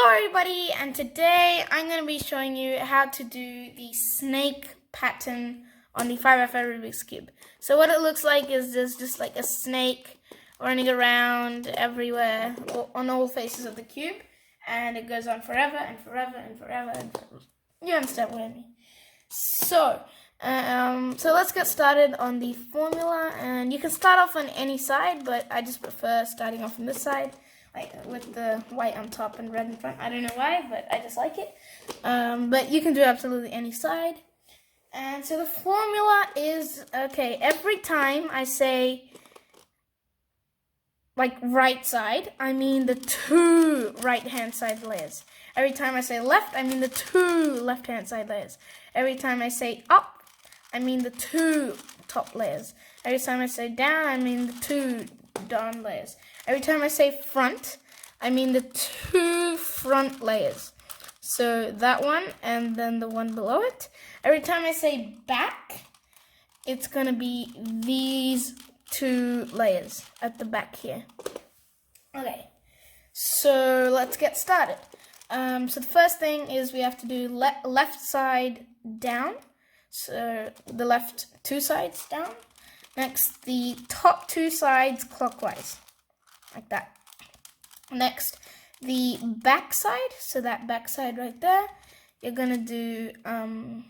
Hello everybody, and today I'm going to be showing you how to do the snake pattern on the 5x5 Rubik's Cube. So what it looks like is there's just like a snake running around everywhere on all faces of the cube, and it goes on forever and forever and forever and forever. You understand what I mean? So let's get started on the formula, and you can start off on any side, but I just prefer starting off on this side, like with the white on top and red in front. I don't know why, but I just like it. But you can do absolutely any side. And so the formula is, okay, every time I say like right side, I mean the two right hand side layers. Every time I say left, I mean the two left hand side layers. Every time I say up, I mean the two top layers. Every time I say down, I mean the two down layers. Every time I say front, I mean the two front layers. So that one and then the one below it. Every time I say back, it's going to be these two layers at the back here. Okay, so let's get started. So the first thing is we have to do left side down. So the left two sides down. Next, the top two sides clockwise, like that. Next, the back side, so that back side right there, you're gonna do, the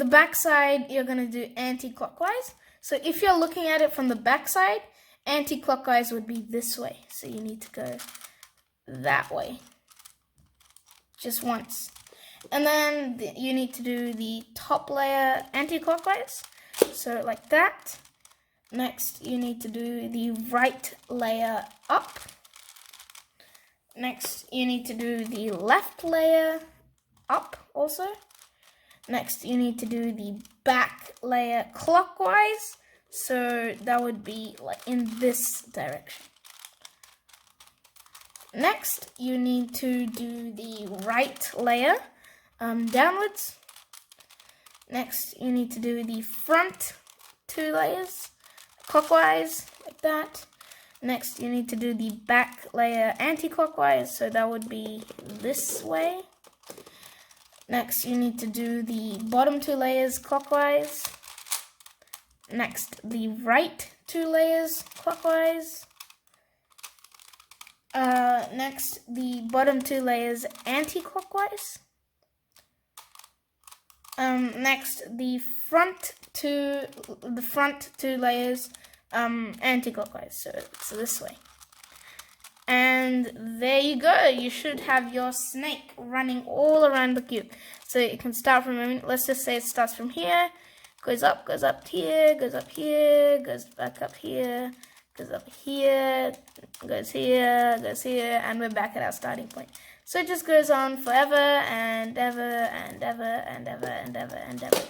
back side, you're gonna do anti-clockwise. So if you're looking at it from the back side, anti-clockwise would be this way. So you need to go that way, just once. And then you need to do the top layer anti-clockwise, so like that. Next, you need to do the right layer up. Next, you need to do the left layer up also. Next, you need to do the back layer clockwise. So that would be like in this direction. Next, you need to do the right layer downwards. Next, you need to do the front two layers clockwise, like that. Next, you need to do the back layer anti-clockwise, so that would be this way. Next, you need to do the bottom two layers clockwise. Next, the right two layers clockwise. Next, the bottom two layers anti-clockwise. Next, the front two layers anti-clockwise, so it's this way. And there you go. You should have your snake running all around the cube. So it can start from, let's just say it starts from here, goes up here, goes up here, goes back up here, goes up here, goes here, and we're back at our starting point. So it just goes on forever and ever and ever and ever and ever and ever.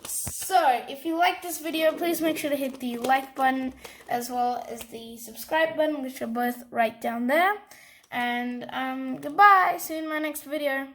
So if you like this video, please make sure to hit the like button as well as the subscribe button, which are both right down there. And goodbye. See you in my next video.